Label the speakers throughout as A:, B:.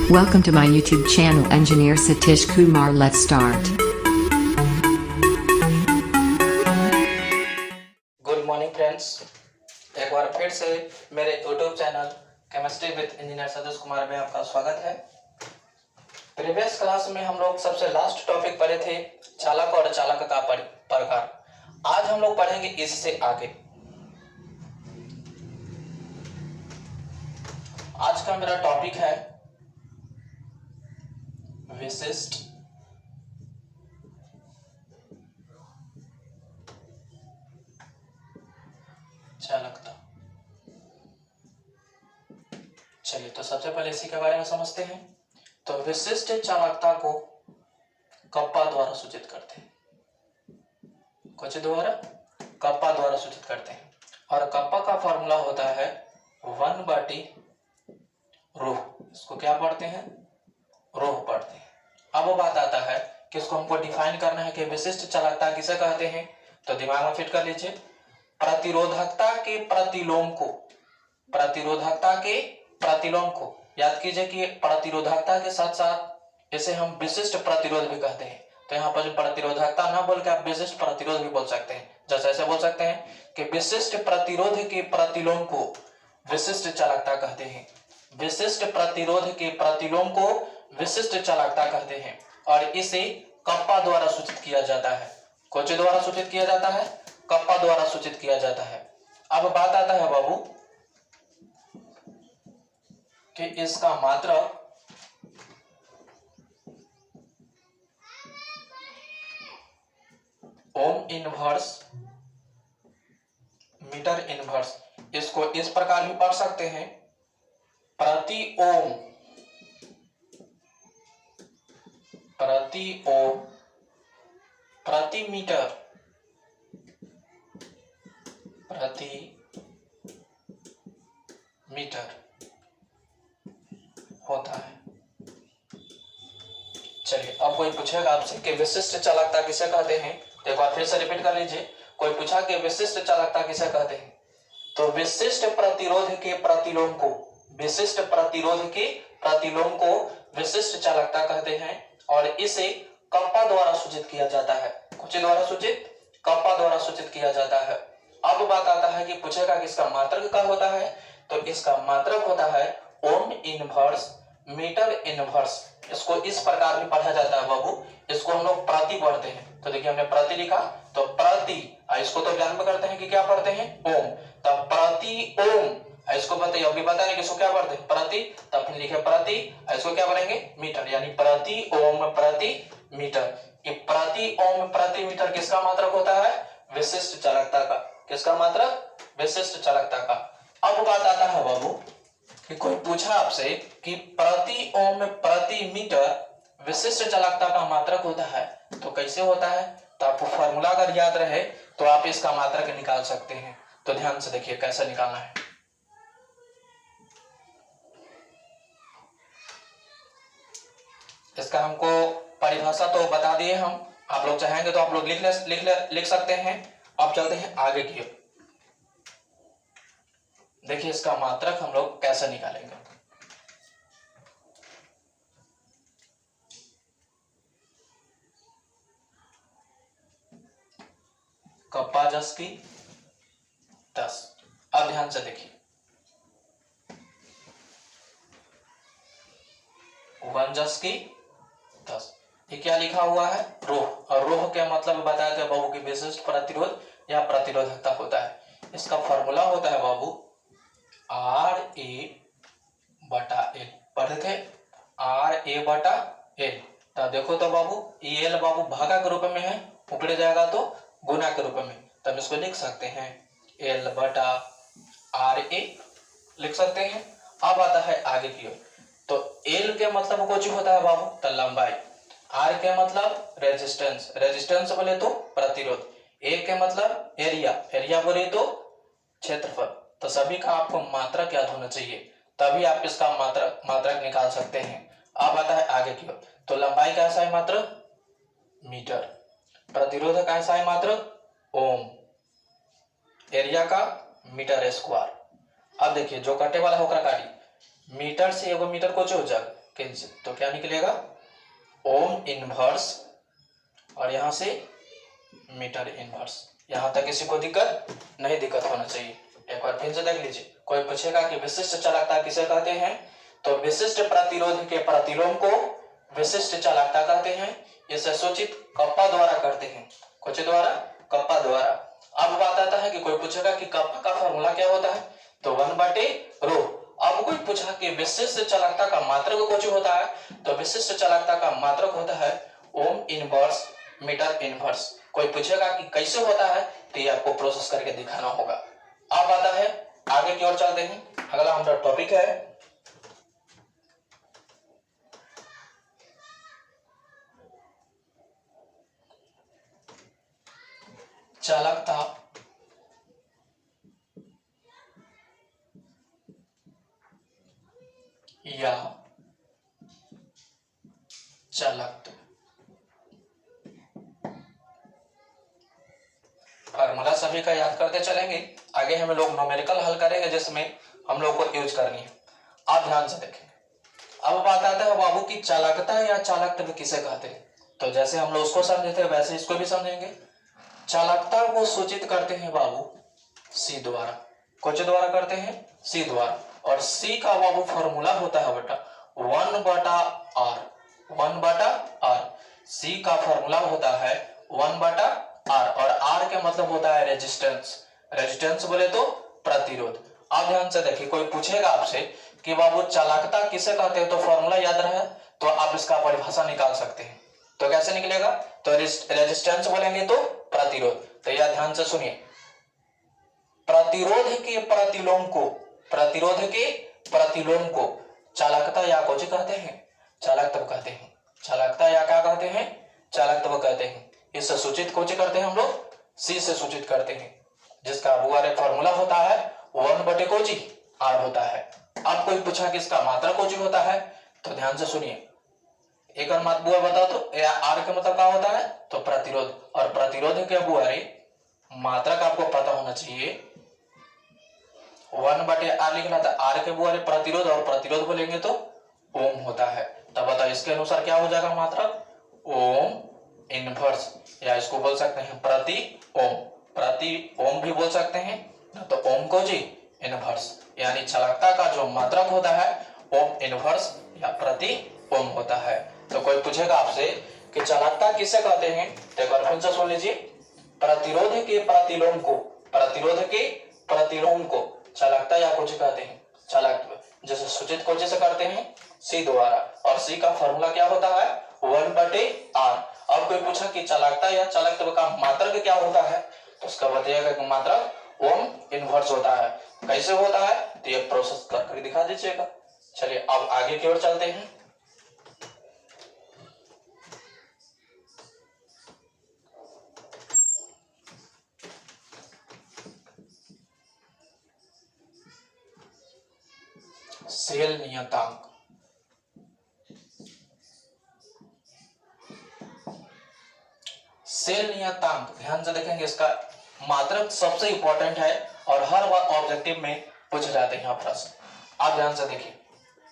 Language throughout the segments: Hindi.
A: Welcome to my YouTube channel Engineer Satish Kumar. Let's start.
B: Good morning friends, एक बार फिर से मेरे YouTube channel chemistry with engineer Satish Kumar में आपका स्वागत है। प्रीवियस क्लास में हम लोग सबसे लास्ट टॉपिक पढ़े थे चालक और चालक का प्रकार। आज हम लोग पढ़ेंगे इससे आगे। आज का मेरा टॉपिक है विशिष्ट चालकता। चलिए तो सबसे पहले इसी के बारे में समझते हैं। तो विशिष्ट चालकता को कप्पा द्वारा सूचित करते हैं। कुछ द्वारा कप्पा द्वारा सूचित करते हैं और कप्पा का फॉर्मूला होता है 1/ρ। इसको क्या पढ़ते हैं? ρ पढ़ते हैं। अब वो बात आता है कि इसको हमको डिफाइन करना है कि विशिष्ट चालकता किसे कहते हैं। तो दिमाग में फिट कर लीजिए, प्रतिरोधकता के प्रतिलोम को, प्रतिरोधकता के प्रतिलोम को याद कीजिए कि प्रतिरोधकता के साथ साथ इसे हम विशिष्ट प्रतिरोध भी कहते हैं। तो यहाँ पर जो प्रतिरोधकता ना बोल के आप विशिष्ट प्रतिरोध भी बोल सकते हैं। जैसे ऐसे बोल सकते हैं कि विशिष्ट प्रतिरोध के प्रतिलोम को विशिष्ट चालकता कहते हैं। विशिष्ट प्रतिरोध के प्रतिलोम को विशिष्ट चालकता कहते हैं और इसे कप्पा द्वारा सूचित किया जाता है। कौन द्वारा सूचित किया जाता है? कप्पा द्वारा सूचित किया जाता है। अब बात आता है बाबू कि इसका मात्रक ओम इनवर्स मीटर इनवर्स। इसको इस प्रकार भी पढ़ सकते हैं, प्रति ओम प्रति मीटर प्रति मीटर होता है। चलिए अब कोई पूछेगा आपसे कि विशिष्ट चालकता किसे कहते हैं, तो एक बार फिर से रिपीट कर लीजिए। कोई पूछा कि विशिष्ट चालकता किसे कहते हैं, तो विशिष्ट प्रतिरोध के प्रतिलोम को, विशिष्ट प्रतिरोध के प्रतिलोम को विशिष्ट चालकता कहते हैं और इसे कप्पा द्वारा सूचित किया जाता है। कुछ द्वारा सूचित? कप्पा द्वारा सूचित किया जाता है। अब बात आता है कि पूछेगा कि इसका मात्रक क्या होता है, तो इसका मात्रक होता है ओम इनवर्स मीटर इनवर्स। इसको इस प्रकार भी पढ़ा जाता है बाबू, इसको हम लोग प्रति पढ़ते हैं। तो देखिए हमने प्रति लिखा, तो प्रति, इसको तो ज्ञान में करते हैं कि क्या पढ़ते हैं? ओम। तब प्रति ओम, इसको बताइए, अभी बता रहे कि इसको क्या पढ़ते हैं? प्रति। तब फिर लिखे प्रति, इसको क्या पढ़ेंगे? मीटर, यानी प्रति ओम प्रति मीटर। ये प्रति ओम प्रति मीटर किसका मात्रक होता है? विशिष्ट चालकता का। किसका मात्रक? विशिष्ट चालकता का। अब बात आता है बाबू कि कोई पूछा आपसे कि प्रति ओम प्रति मीटर विशिष्ट चालकता का मात्रक होता है, तो कैसे होता है? तो आपको फॉर्मूला अगर याद रहे तो आप इसका मात्रक निकाल सकते हैं। तो ध्यान से देखिए कैसे निकालना है। इसका हमको परिभाषा तो बता दिए हम, आप लोग चाहेंगे तो आप लोग लिख सकते हैं। अब चलते हैं आगे की ओर। देखिए इसका मात्रक हम लोग कैसे निकालेंगे। कप्पा 10 की 10। अब ध्यान से देखिए 1 10 की 10। ये क्या लिखा हुआ है? रोह। और रोह के मतलब बताया था बाबू की विशिष्ट प्रतिरोध या प्रतिरोधकता होता है। इसका फॉर्मूला होता है बाबू RA/L। पढ़े थे RA/L। तो देखो तो बाबू L बाबू भागा के रूप में है, ऊपर जाएगा तो गुना के रूप में, तब इसको लिख सकते हैं L/RA लिख सकते हैं। अब आता है आगे की ओर। तो L के मतलब कुछ होता है बाबू, तो लंबाई। R के मतलब रेजिस्टेंस, रेजिस्टेंस बोले तो प्रतिरोध। A के मतलब एरिया, एरिया बोले तो क्षेत्रफल। तो सभी का आपको मात्रक याद होना चाहिए, तभी आप इसका मात्रक निकाल सकते हैं। अब आता है आगे की ओर। तो लंबाई का ऐसा है मात्रक मीटर, प्रतिरोध का ऐसा है मात्रक ओम, एरिया का मीटर स्क्वायर। अब देखिए जो कटे वाला होकर काटी, मीटर से एगो मीटर को जो जग किंचित, तो क्या निकलेगा ओम इनवर्स और यहां से मीटर इनवर्स। यहां तक किसी को दिक्कत नहीं, दिक्कत होना चाहिए। एक बार फिर से देख लीजिए, कोई पूछेगा कि विशिष्ट चालकता किसे कहते हैं, तो विशिष्ट प्रतिरोध के प्रतिलोम को विशिष्ट चालकता कहते हैं। इसे सूचित कप्पा द्वारा करते हैं, कुछ द्वारा, कप्पा द्वारा। अब बात आता है कि कोई पूछेगा कि कप्पा का फॉर्मूला क्या होता है, तो 1/ρ। अब कोई पूछा कि विशिष्ट चालकता का मात्रक कुछ होता है, तो विशिष्ट चालकता का मात्रक होता है ओम इनवर्स मीटर इनवर्स। कोई पूछेगा कि कैसे होता है, तो ये आपको प्रोसेस करके दिखाना होगा। अब आता है आगे की ओर चलते हैं। अगला हमारा टॉपिक है चालकता या चालकत्व। फॉर्मूला सभी का याद करते चलेंगे, आगे हम लोग न्यूमेरिकल हल करेंगे जिसमें हम लोग को यूज करनी है। आप ध्यान से देखें। अब बात आता है बाबू की चालकता या चालकत्व किसे कहते हैं, तो जैसे हम लोग उसको समझे थे वैसे इसको भी समझेंगे। चालकता को सूचित करते हैं बाबू सी द्वारा, कुछ द्वारा करते हैं, सी द्वारा। और सी का बाबू फॉर्मूला होता है बेटा 1/r, 1/r। सी का फॉर्मूला होता है 1/r और r के मतलब होता है रेजिस्टेंस। रेजिस्टेंस बोले तो प्रतिरोध। अब ध्यान से देखिए, कोई पूछेगा आपसे कि बाबू चालकता किसे कहते हैं, तो फॉर्मूला याद रहे तो आप इसका परिभाषा निकाल सकते हैं। तो कैसे निकलेगा, तो रेजिस्टेंस बोलेंगे तो प्रतिरोध। तो यह ध्यान से सुनिए, प्रतिरोध के प्रतिलोम को, प्रतिरोध के प्रतिलोम को चालकता या कुछ कहते हैं, चालकत्व कहते हैं। चालकता या क्या कहते हैं, चालकत्व कहते हैं। इससे सूचित कुछ करते हैं हम लोग, सी से सूचित करते हैं, जिसका बुआरे फॉर्मूला होता है 1/r होता है। अब कोई पूछा कि इसका मात्रा कुछ होता है, तो ध्यान से सुनिए। एक और बात बुआ बताओ तो आर का मतलब क्या होता है, तो प्रतिरोध। और प्रतिरोध के बुआरे मात्रक आपको पता होना चाहिए 1/r लिखना था। आर के बुआरे प्रतिरोध और प्रतिरोध बोलेंगे तो ओम होता है। तब बताओ इसके अनुसार क्या हो जाएगा मात्रक, ओम इनवर्स, या इसको बोल सकते हैं प्रति ओम, प्रति ओम भी बोल सकते हैं, तो ओम को जी इनवर्स। यानी चालकता का जो मात्रक होता है ओम इनवर्स या प्रति ओम होता है। तो कोई पूछेगा आपसे कि चालकता किसे कहते हैं, तो एक बार फिर से सुन लीजिए, प्रतिरोध के प्रतिलोम को, प्रतिरोध के प्रतिलोम को चालकता या कुछ कहते हैं, चालकत्व। जैसे सूचित कुछ से करते हैं सी द्वारा, और सी का फॉर्मूला क्या होता है 1/r। अब कोई पूछा कि चालकता या चालकत्व का मात्रक क्या होता है, तो उसका बताइएगा कि मात्रक ओम इनवर्स होता है। कैसे होता है, तो ये प्रोसेस करके दिखा दीजिएगा। चलिए अब आगे की ओर चलते हैं। सेल नियतांक। सेल नियतांक ध्यान से देखेंगे, इसका मात्रक सबसे इंपॉर्टेंट है और हर बार ऑब्जेक्टिव में पूछ जाते हैं प्रश्न। आप ध्यान से देखिए,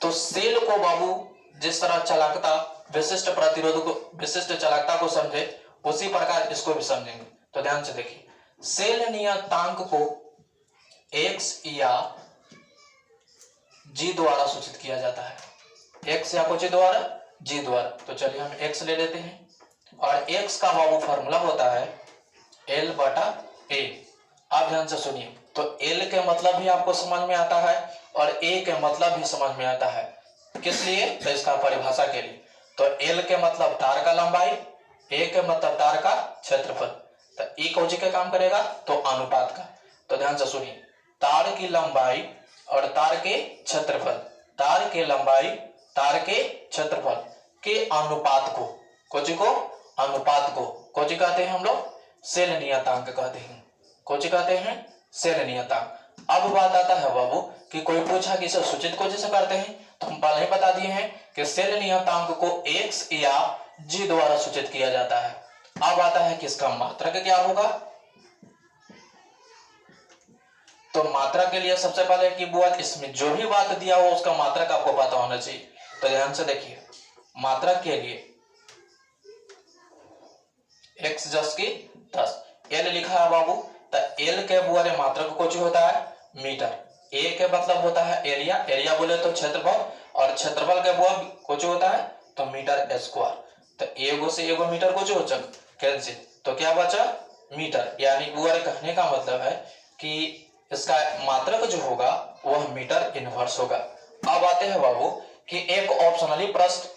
B: तो सेल को बाबू जिस तरह चालकता विशिष्ट प्रतिरोध को, विशिष्ट चालकता को समझे, उसी प्रकार इसको भी समझेंगे। तो ध्यान से देखिए, सेल नियतांक को x या g द्वारा सूचित किया जाता है, x या कुछ द्वारा, g द्वारा। तो चलिए हम x ले लेते हैं, और x का बाबू फॉर्मूला होता है L/A। आप ध्यान से सुनिए, तो L के मतलब भी आपको समझ में आता है और A के मतलब भी समझ में आता है। किस लिए, तो इसका परिभाषा के लिए। तो L के मतलब तार का लंबाई, A के मतलब तार का क्षेत्रफल। तो E कौन सी का काम करेगा, तो अनुपात का। तो ध्यान से सुनिए, तार की लंबाई और तार के क्षेत्रफल, तार के लंबाई तार के क्षेत्रफल के अनुपात को, कोची को, अनुपात को कोची कहते हैं हम लोग, सेल नियतांक कहते हैं। कोची कहते हैं, सेल नियतांक। अब बात आता है बाबू कि कोई पूछा कि इसे सूचित कोची से करते हैं, तो हम पहले ही बता दिए हैं कि सेल नियतांक को x या g द्वारा सूचित किया जाता है। अब आता है कि इसका मात्रक क्या होगा, तो मात्रा के लिए सबसे पहले की बुआ, इसमें जो भी बात दिया हो उसका मात्रक आपको पता होना चाहिए। तो ध्यान से देखिए, मात्रक के लिए x जस की 10 l लिखा है बाबू, तो l के बुआरे मात्रक कुछ होता है मीटर, a के मतलब होता है एरिया, एरिया बोले तो क्षेत्रफल, और क्षेत्रफल के बुआ कुछ होता है तो मीटर स्क्वायर, तो एगो से एगो मीटर कुछ हो चल कैंसिल, तो क्या बचा मीटर, यानी बुआरे कहने का मतलब है कि इसका मात्रक जो होगा वह मीटर इनवर्स होगा। अब आते हैं बाबू कि एक ऑप्शनली प्रश्न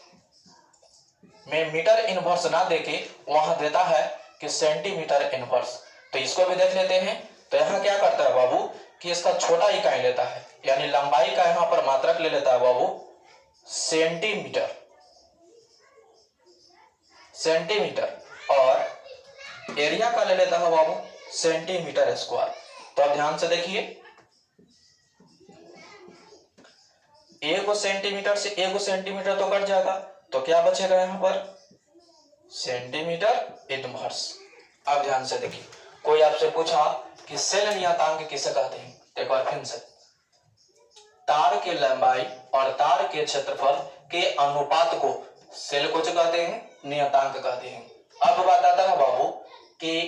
B: में मीटर इनवर्स ना देके वहां देता है कि सेंटीमीटर इनवर्स, तो इसको भी देख लेते हैं। तो यहाँ क्या करता है बाबू कि इसका छोटा इकाई लेता है, यानी लंबाई का यहाँ पर मात्रक ले लेता है बाबू सेंटीमीटर, सेंटीमीटर, और एरिया का ले लेता है बाबू सेंटीमीटर स्क्वायर। तो अब ध्यान से देखिए, एक सेंटीमीटर से एक सेंटीमीटर तो कट जाएगा, तो क्या बचेगा यहाँ पर सेंटीमीटर इनवर्स। अब ध्यान से देखिए, कोई आपसे पूछा कि सेल नियतांक किसे कहते हैं, एक बार फिर से, तार के लंबाई और तार के क्षेत्रफल के अनुपात को सेल कुछ कहते हैं, नियतांक कहते हैं। अब बात आता है बाबू कि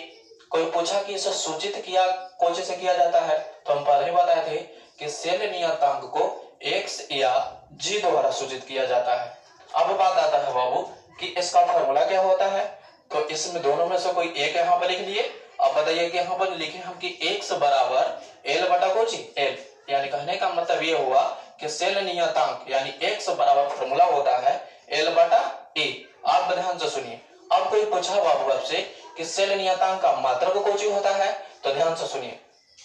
B: कोई पूछा कि इसे सूचित किया कौन से किया जाता है, तो हम पहले ही बताए थे कि सेल नियतांक को x या g द्वारा सूचित किया जाता है। अब बात आता है बाबू कि इसका फॉर्मूला क्या होता है, तो इसमें दोनों में से कोई एक यहाँ पर लिख लिए। अब बताइए कि यहाँ पर लिखे हम कि x बराबर l बटा कोची l, यानी कहने का मतलब ये हुआ कि सेल नियतांक यानी x बराबर फॉर्मूला होता है l बटा a। आप ध्यान से सुनिए, अब कोई पूछा बाबू आपसे कि सेल नियतांक का मात्रक कोची होता है, तो ध्यान से सुनिए,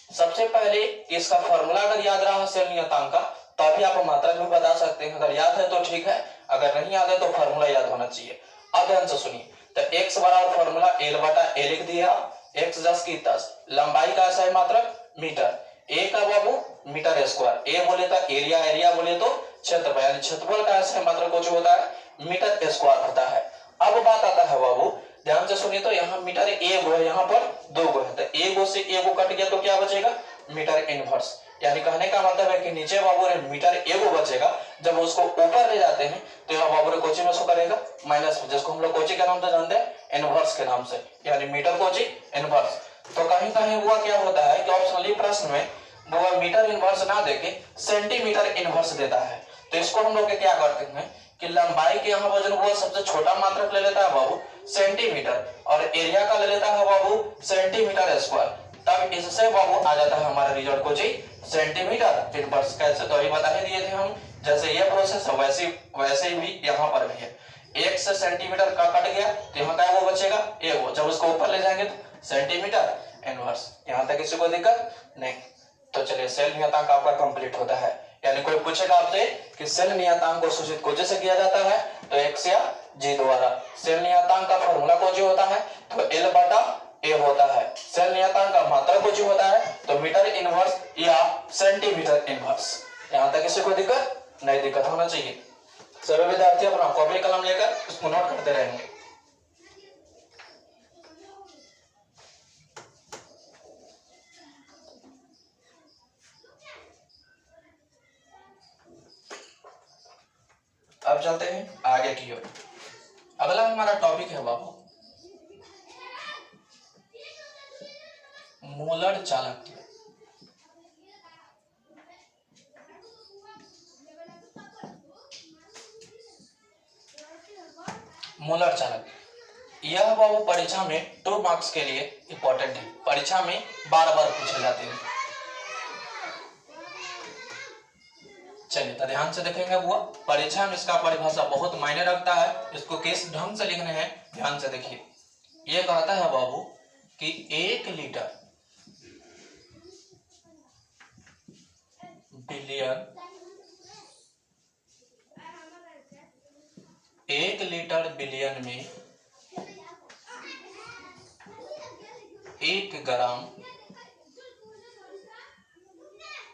B: सबसे पहले इसका फॉर्मूला अगर याद रहा सेल नियतांक का तो अभी आप मात्रक भी बता सकते हैं, अगर याद है तो ठीक है, अगर नहीं याद है तो फॉर्मूला याद होना चाहिए। अब ध्यान से सुनिए, तो x बराबर फॉर्मूला l बटा a लिख दिया, x 10 की 10, लंबाई का ऐसा है मात्रक मीटर, a का बाबू मीटर स्क्वायर, a बोले तो एरिया, एरिया बोले तो क्षेत्रफल, यानी क्षेत्रफल का ऐसा मात्रक कुछ होता है मीटर स्क्वायर होता है। अब बात आता है बाबू, ध्यान से सुनिए, तो यहाँ मीटर एक है, यहाँ पर दो है, तो एक से एक कट गया तो क्या बचेगा मीटर इनवर्स, यानी कहने का मतलब है कि नीचे बाबू ने मीटर एगो बचेगा, जब उसको ऊपर ले जाते हैं तो यहाँ बाबू ने कोची में उसको करेगा माइनस में, जिसको हम लोग कोची के नाम से जानते हैं इनवर्स के नाम से, यानी मीटर कोची इनवर्स। तो कहीं कहीं हुआ क्या होता है कि ऑप्शनली प्रश्न में वो मीटर इनवर्स ना देके सेंटीमीटर इनवर्स देता है, तो इसको हम लोग क्या करते हैं कि लंबाई के यहाँ वजन हुआ सबसे छोटा मात्रक ले लेता है बाबू सेंटीमीटर, और एरिया का ले लेता है बाबू सेंटीमीटर स्क्वायर, तब इससे बाबू आ जाता है हमारा रिजल्ट को जी सेंटीमीटर इनवर्स। कैसे, तो अभी बता ही दिए थे हम, जैसे ये प्रोसेस है वैसे भी यहाँ पर भी है, एक से सेंटीमीटर का कट गया तो यहाँ का वो बचेगा एक वो, जब उसको ऊपर ले जाएंगे तो सेंटीमीटर इनवर्स। यहाँ तक किसी को दिक्कत नहीं, तो चलिए सेल नियतांक आपका कंप्लीट होता है। यानी कोई पूछेगा आपसे कि सेल नियतांक को सूचित कुछ से किया जाता है, तो x या g द्वारा। सेल नियतांक का फॉर्मूला कुछ होता है तो l बटा a होता है, सेल नियतांक का मात्रक कुछ होता है तो मीटर इनवर्स या सेंटीमीटर इनवर्स। यहाँ तक किसी को दिक्कत नहीं, दिक्कत होना चाहिए। सभी विद्यार्थी अपना कॉपी कलम लेकर उसको नोट करते रहेंगे। अब चलते हैं आगे की ओर। अगला हमारा टॉपिक है बाबू मूलर चालक। मूलर चालक यह बाबू परीक्षा में 2 मार्क्स के लिए इंपॉर्टेंट है, परीक्षा में बार बार पूछे जाते हैं। चलिए तो ध्यान से देखेंगे बुआ, परीक्षा में इसका परिभाषा बहुत मायने रखता है, इसको किस ढंग से लिखने हैं ध्यान से देखिए। ये कहता है बाबू कि 1 लीटर बिलियन 1 लीटर बिलियन में 1 ग्राम,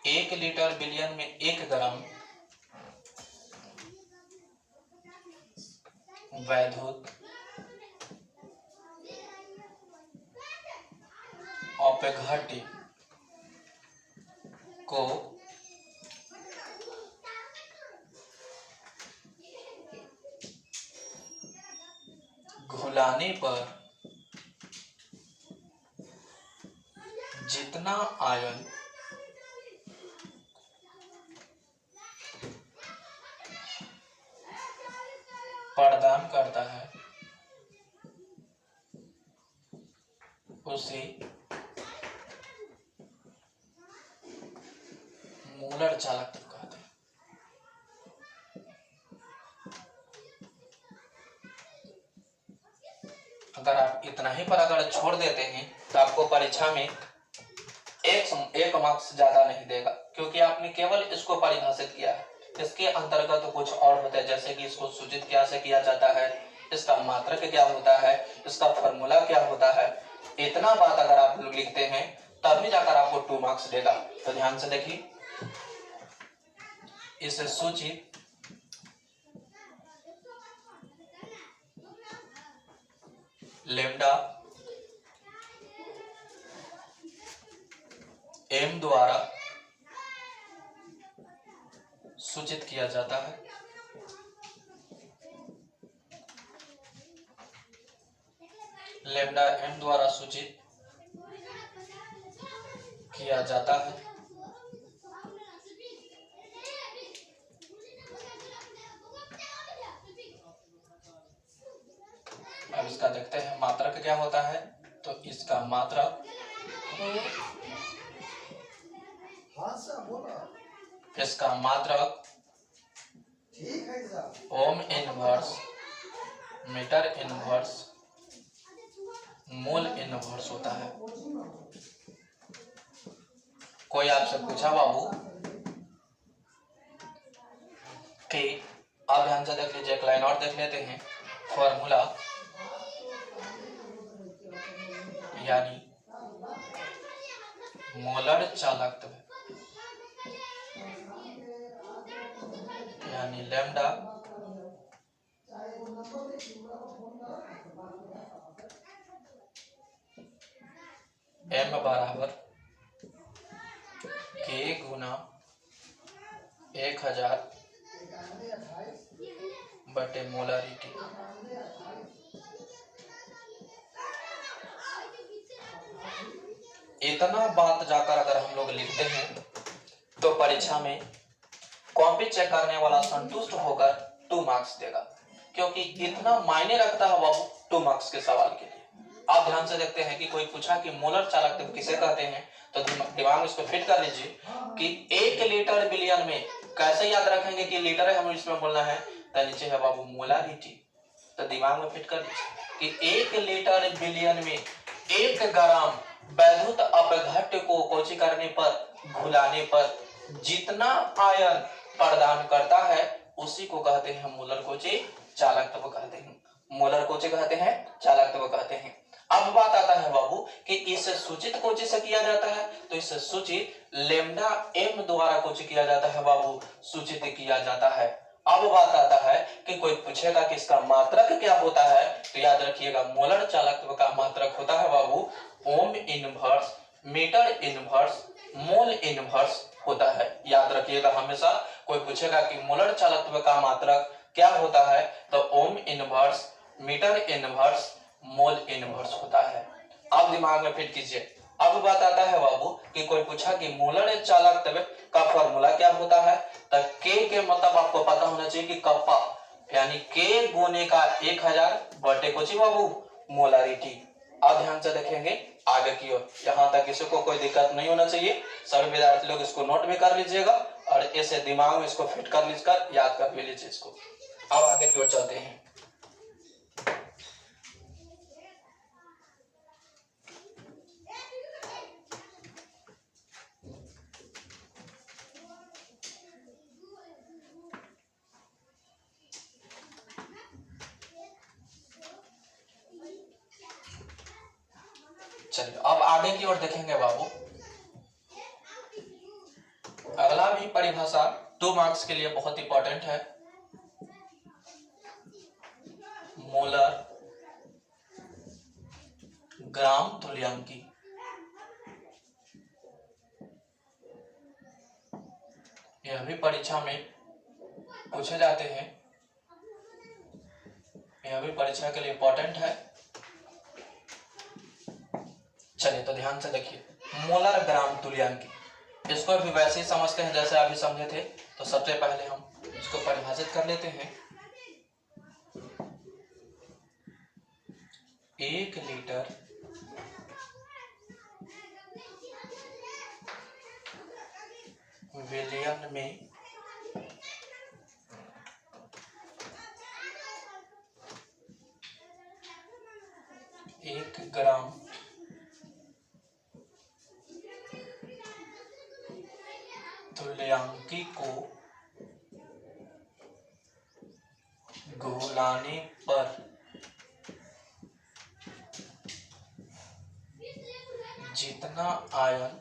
B: 1 लीटर बिलियन में 1 ग्राम वैद्युत अपघट्य को घुलाने पर जितना आयन प्रदान करता है उसे मोलर चालकत्व कहते हैं। अगर आप इतना ही पर अगर छोड़ देते हैं तो आपको परीक्षा में एक मार्क्स ज्यादा नहीं देगा, क्योंकि आपने केवल इसको परिभाषित किया है। इसके अंतर्गत तो कुछ और होता है, जैसे कि इसको सूचित क्या से किया जाता है, इसका मात्रक क्या होता है, इसका फॉर्मूला क्या होता है। इतना बात अगर आप लोग लिखते हैं तभी जाकर आपको 2 मार्क्स देगा। तो ध्यान से देखिए, इसे सूचित लेम्डा m द्वारा सूचित किया जाता है। लेम्डा m द्वारा सूचित किया जाता है। अब इसका देखते हैं मात्रक क्या होता है। तो इसका मात्रक ohm inverse metre inverse mole inverse होता है। कोई आपसे पूछा बाबू कि, आप ध्यान से देख लीजिए, एक लाइन और देख लेते हैं। फॉर्मूला यानी मोलर चालकत्व यानी लैम्डा m बराबर k गुना 1000 बटे मोलरिटी। इतना बात जाकर अगर हम लोग लिखते हैं तो परीक्षा में कॉपी चेक करने वाला संतुष्ट होकर 2 मार्क्स देगा, क्योंकि इतना मायने रखता है बाबू 2 मार्क्स के सवाल के लिए। आप ध्यान से देखते हैं कि कोई पूछा कि मोलर चालकत्व किसे कहते हैं, तो दिमाग में इसको फिट कर लीजिए कि 1 लीटर बिलियन में कैसे याद रखेंगे कि लीटर है, हमें इसमें बोलना है, तो नीचे है बाबू मोलारिटी। तो दिमाग में फिट कर लीजिए कि 1 लीटर बिलियन में 1 ग्राम वैद्युत अपघट्य को कोची करने पर घुलाने पर जितना आयन प्रदान करता है उसी को कहते हैं मोलर कोची चालकत्व कहते हैं। मोलर कोची कहते हैं, चालकत्व कहते हैं। अब बात आता है बाबू कि इसे सूचित कोची से किया जाता है, तो इसे सूचित लेम्डा m द्वारा कोची किया जाता है बाबू, सूचित किया जाता है। अब बात आता है कि कोई पूछेगा कि इसका मात्रक क्या होता है, तो याद रखिएगा मोलर चालकत्व का मात्रक होता है बाबू ohm inverse metre inverse mole inverse होता है। याद रखिएगा, हमेशा कोई पूछेगा कि मोलर चालकत्व का मात्रक क्या होता है, तो ohm inverse metre inverse mole inverse होता है। अब दिमाग में फिट कीजिए। अब बात आता है बाबू कि कोई पूछा कि मोलर चालकत्व का फॉर्मूला क्या होता है, तो K के मतलब आपको पता होना चाहिए कि कप्पा यानी K गुने का 1000 बटे कोची बाबू मोलारिटी। अब ध्यान से देखेंगे आगे की ओर, यहाँ तक किसी को कोई दिक्कत नहीं होना चाहिए। सभी विद्यार्थी लोग इसको नोट भी कर लीजिएगा और ऐसे दिमाग में इसको फिट कर लीजिएगा, याद कर भी लीजिए इसको। अब आगे की ओर चलते हैं। चलिए अब आगे की ओर देखेंगे बाबू। अगला भी परिभाषा 2 मार्क्स के लिए बहुत इंपॉर्टेंट है, मोलर ग्राम तुल्यांकी। यह भी परीक्षा में पूछे जाते हैं। यह भी परीक्षा के लिए इंपॉर्टेंट है। चलिए तो ध्यान से देखिए, मोलर ग्राम तुल्यांकी, इसको भी वैसे ही समझते हैं जैसे अभी समझे थे। तो सबसे पहले हम इसको परिभाषित कर लेते हैं। 1 लीटर विलयन में 1 ग्राम तुल्यांकी को घुलाने पर जितना आयन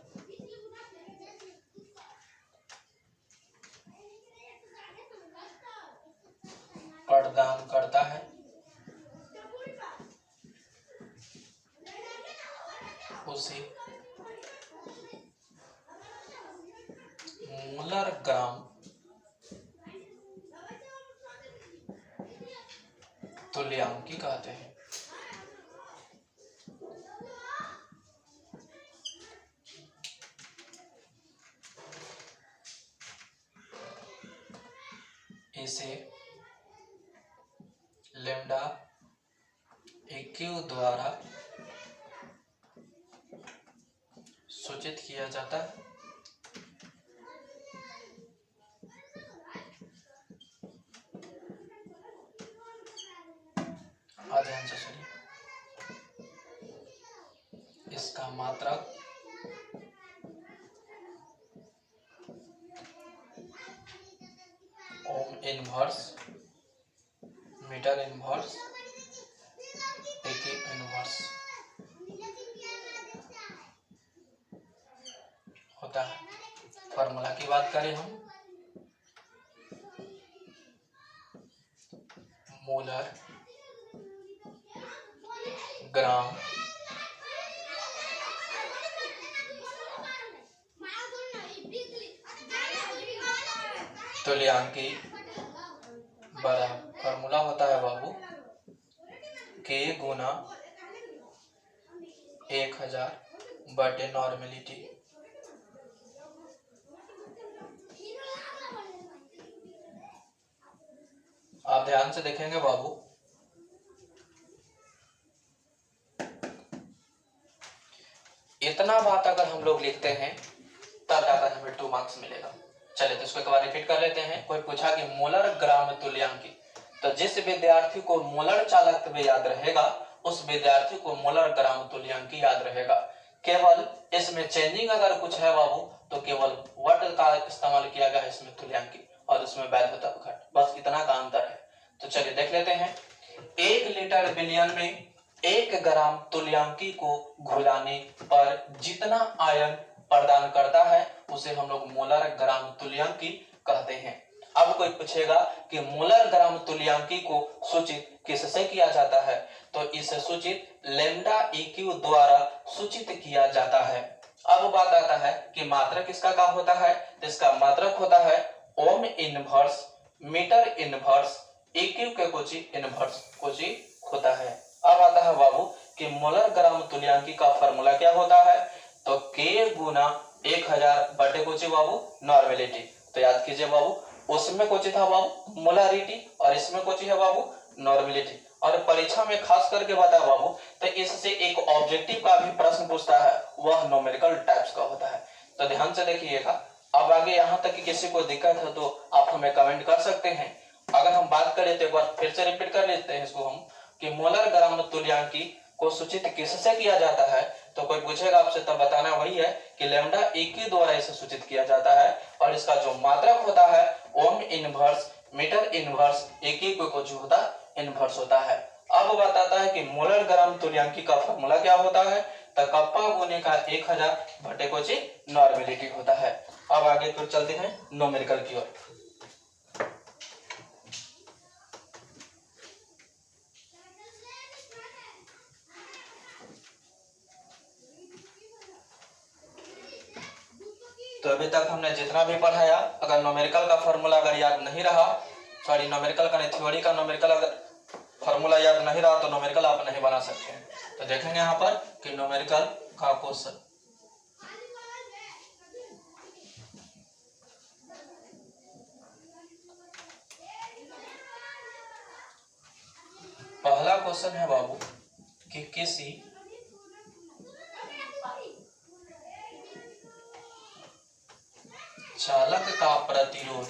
B: प्रदान करता है उसे मोलर ग्राम तुल्यांकी कहते हैं। इसे लैम्डा EQ द्वारा सूचित किया जाता है। ध्यान से सुनिए, इसका मात्रक ohm inverse, metre inverse, EQ inverse होता है। फॉर्मूला की बात करें हम, मोलर ग्राम तुल्यांकी बराबर, फॉर्मूला होता है बाबू K गुना 1000 बटे नॉर्मेलिटी। आप ध्यान से देखेंगे बाबू, इतना बात अगर हम लोग लिखते हैं तब जाकर हमें 2 मार्क्स मिलेगा। चलिए तो इसको एक बार रिपीट कर लेते हैं। कोई पूछा कि मोलर ग्राम तुल्यांकी, तो जिस विद्यार्थी को मोलर चालकत्व याद रहेगा उस विद्यार्थी को मोलर ग्राम तुल्यांकी याद रहेगा। केवल इसमें चेंजिंग अगर कुछ है बाबू तो केवल वट का इस्तेमाल किया गया है इसमें तुल्यांकी, और उसमें वैधता घट, बस इतना का अंतर है। तो चलिए देख लेते हैं। 1 लीटर विलयन में 1 ग्राम तुल्यांकी को घुलाने पर जितना आयन प्रदान करता है उसे हम लोग मोलर ग्राम तुल्यांकी कहते हैं। अब कोई पूछेगा कि मोलर ग्राम तुल्यांकी को सूचित किससे किया जाता है, तो इसे सूचित लैम्डा EQ द्वारा सूचित किया जाता है। अब बात आता है कि मात्रक इसका क्या होता है, तो इसका मात्रक होता है ohm inverse, metre inverse, EQ के कोची इनवर्स कोची होता है। अब आता है बाबू कि मोलर ग्राम तुल्यांकी का फॉर्मूला क्या होता है, तो K गुना 1000 बटे कोची बाबू नॉर्मेलिटी। तो याद कीजिए बाबू, उसमें कोची था बाबू मोलारिटी और इसमें कोची है बाबू नॉर्मेलिटी। और परीक्षा में खास करके बता बाबू, तो इससे एक ऑब्जेक्टिव का भी प्रश्न पूछता है, वह न्यूमेरिकल टाइप्स का होता है। तो ध्यान से देखिएगा। अब आगे यहाँ तक कि किसी को दिक्कत है तो आप हमें कमेंट कर सकते हैं। अगर हम बात करें तो एक बार फिर से रिपीट कर लेते हैं इसको हम, कि मोलर ग्राम तुल्यांकी को सूचित किससे किया जाता है, तो कोई पूछेगा आपसे तब बताना वही है कि लैम्डा EQ द्वारा इसे सूचित किया जाता है, और इसका जो मात्रक होता है ohm inverse, metre inverse, EQ को जो होता है इनवर्स होता है। अब बात आता है कि मोलर ग्राम तुल्यांकी का फॉर्मूला क्या होता है, तो कप्पा गुने का 1000 बटे कोची नॉर्मेलिटी होता है। अब आगे फिर चलते हैं न्यूमेरिकल की ओर। तो अभी तक हमने जितना भी पढ़ाया, अगर न्यूमेरिकल का फॉर्मूला अगर याद नहीं रहा, सॉरी न्यूमेरिकल का नहीं, थ्योरी का न्यूमेरिकल अगर फॉर्मूला याद नहीं रहा तो न्यूमेरिकल आप नहीं बना सकते हैं। तो देखेंगे यहाँ पर कि न्यूमेरिकल का क्वेश्चन। पहला क्वेश्चन है बाबू कि किसी चालक का प्रतिरोध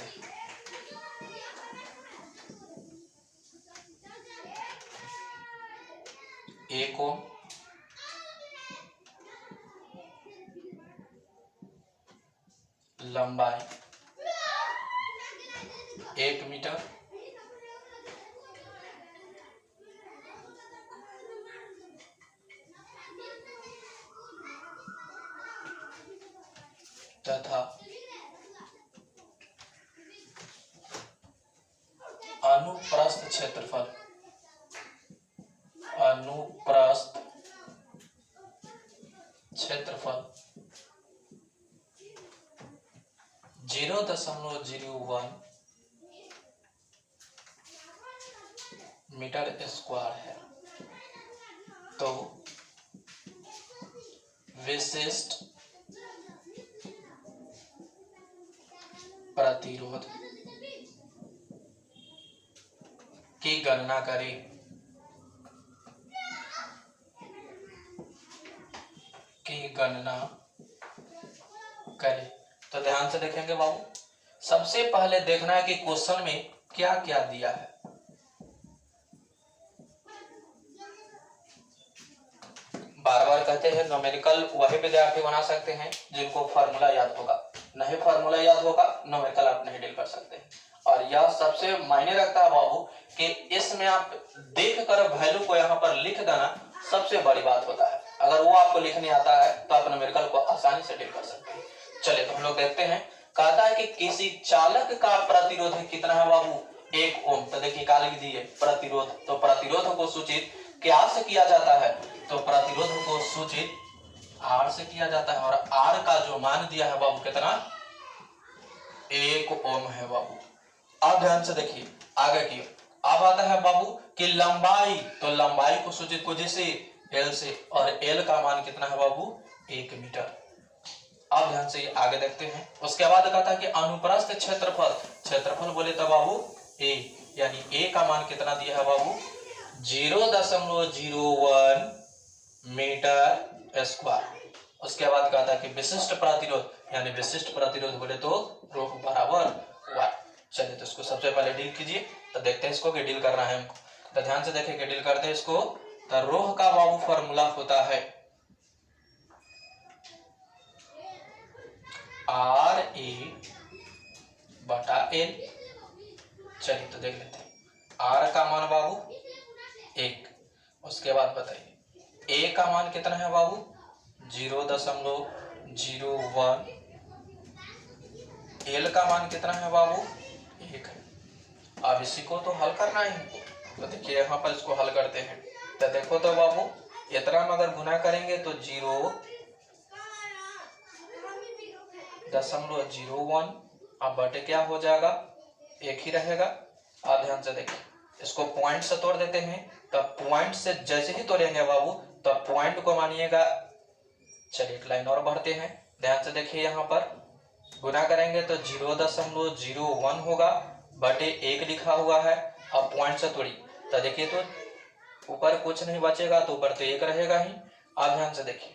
B: एक ओम, लंबाई 1 मीटर, तथा अनुप्रस्थ क्षेत्रफल 0.01 मीटर स्क्वायर है। तो विशिष्ट प्रतिरोध की गणना करें। तो ध्यान से देखेंगे बाबू, सबसे पहले देखना है कि क्वेश्चन में क्या क्या दिया है। बार बार कहते हैं न्यूमेरिकल वही विद्यार्थी बना सकते हैं जिनको फार्मूला याद होगा, नहीं फार्मूला याद होगा न्यूमेरिकल आप नहीं डील कर सकते। और यह सबसे मायने रखता है बाबू कि इसमें आप देख कर वैल्यू को यहाँ पर लिख देना सबसे बड़ी बात होता है। अगर वो आपको लिखने आता है तो आप न्यूमेरिकल को आसानी से डील कर सकते हैं। चलिए तो हम लोग देखते हैं, कहता है कि किसी चालक का प्रतिरोध कितना है बाबू 1 ओम। तो देखिए क्या लिख दिए प्रतिरोध, तो प्रतिरोध को सूचित क्या से किया जाता है, तो प्रतिरोध को सूचित R से किया जाता है। और R का जो मान दिया है बाबू कितना 1 ओम है बाबू। अब ध्यान से देखिए आगे की, अब आता है बाबू कि लंबाई, तो लंबाई को सूचित को जैसे L से, और L का मान कितना है बाबू 1 मीटर। अब ध्यान से आगे देखते हैं। उसके बाद कहता है कि अनुप्रस्थ क्षेत्रफल, क्षेत्रफल बोले तो बाबू A, यानी A का मान कितना दिया है बाबू 0.01 मीटर स्क्वायर। उसके बाद कहता है कि विशिष्ट प्रतिरोध, यानी विशिष्ट प्रतिरोध बोले तो ρ बराबर y। चलिए तो इसको सबसे पहले डील कीजिए, तो देखते हैं इसको कि डील करना है हमको। तो ध्यान से देखें कि डील करते हैं इसको। तो ρ का बाबू फॉर्मूला होता है RA बटा L। चलिए तो देख लेते हैं, R का मान बाबू 1, उसके बाद बताइए A का मान कितना है बाबू 0.01, L का मान कितना है बाबू 1 है। अब इसी को तो हल करना है। तो देखिए यहाँ पर इसको हल करते हैं। तो देखो तो बाबू इतना में अगर गुना करेंगे तो 0.01, अब बटे क्या हो जाएगा 1 ही रहेगा। अब ध्यान से देखिए इसको पॉइंट से तोड़ देते हैं। तब पॉइंट से जैसे ही तोड़ेंगे बाबू तब पॉइंट को मानिएगा। चलिए एक लाइन और बढ़ते हैं, ध्यान से देखिए यहाँ पर गुना करेंगे तो 0.01 होगा, बटे 1 लिखा हुआ है। अब पॉइंट से तोड़ी तो देखिए तो ऊपर कुछ नहीं बचेगा, तो ऊपर तो 1 रहेगा ही। अब ध्यान से देखिए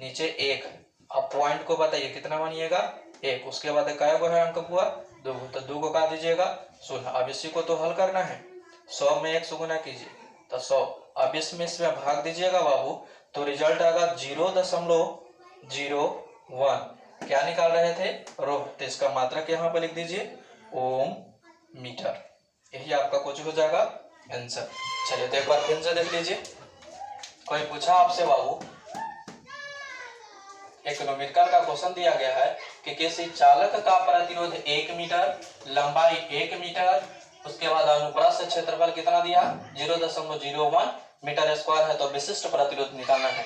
B: नीचे 1, अब पॉइंट को बताइए कितना मानिएगा 1। उसके बाद क्या है अंक हुआ 2, तो 2 को काट दीजिएगा 0। अब इसी को तो हल करना है, 100 में 1 से गुना कीजिए तो 100। अब इसमें भाग दीजिएगा बाबू, तो रिजल्ट आएगा 0.01। क्या निकाल रहे थे ρ, तो इसका मात्रक यहाँ पर लिख दीजिए ओम मीटर। यही आपका कुछ हो जाएगा आंसर। चलिए तो एक बार फिर से देख लीजिए। कोई पूछा आपसे बाबू, एक न्यूमेरिकल का क्वेश्चन दिया गया है कि किसी चालक का प्रतिरोध 1 मीटर, लंबाई 1 मीटर, उसके बाद अनुप्रस्थ क्षेत्रफल कितना दिया 0.01 मीटर स्क्वायर है। तो विशिष्ट प्रतिरोध निकालना है।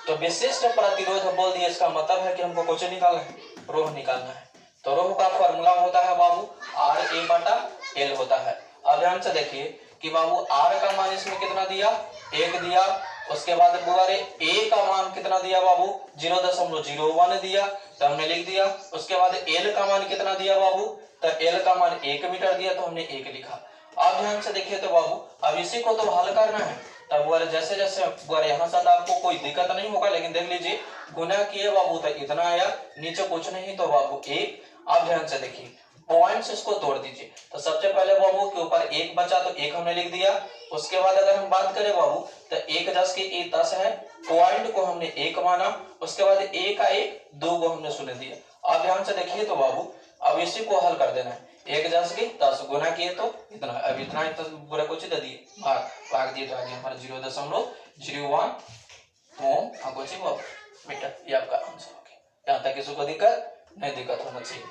B: तो विशिष्ट प्रतिरोध बोल दिए, इसका मतलब है कि हमको कुछ निकालना है, ρ निकालना है। तो ρ का फॉर्मूला होता है बाबू RA बटा L होता है। अब ध्यान से देखिए कि बाबू r का मान इसमें कितना दिया 1 दिया, उसके बाद दोबारे a का मान कितना दिया बाबू 0.01 दिया तो हमने लिख दिया। उसके बाद l का मान कितना दिया बाबू, तो l का मान 1 मीटर दिया तो हमने 1 लिखा। अब ध्यान से देखिए तो बाबू अब इसी को तो हल करना है, तब वो जैसे जैसे यहाँ से आपको कोई दिक्कत नहीं होगा, लेकिन देख लीजिए गुना किए बाबू तो इतना आया, नीचे कुछ नहीं तो बाबू 1। अब ध्यान से देखिए पॉइंट्स इसको तोड़ दीजिए, तो सबसे पहले बाबू के ऊपर 1 बचा तो 1 हमने लिख दिया। उसके बाद अगर हम बात करें बाबू तो 1 10 के 1 10 है, पॉइंट को हमने 1 माना, उसके बाद 1 का 1 2 को हमने शून्य दिया। अब ध्यान से देखिए तो बाबू अब इसी को हल कर देना है, 1 10 के 10 गुना किए तो इतना, अब इतना पूरा कुछ दे दिए भाग दिए तो आ गया हमारा 0.01 ओम मीटर। ये आपका आंसर हो गया। यहाँ तक किसी को दिक्कत नहीं, दिक्कत होना चाहिए।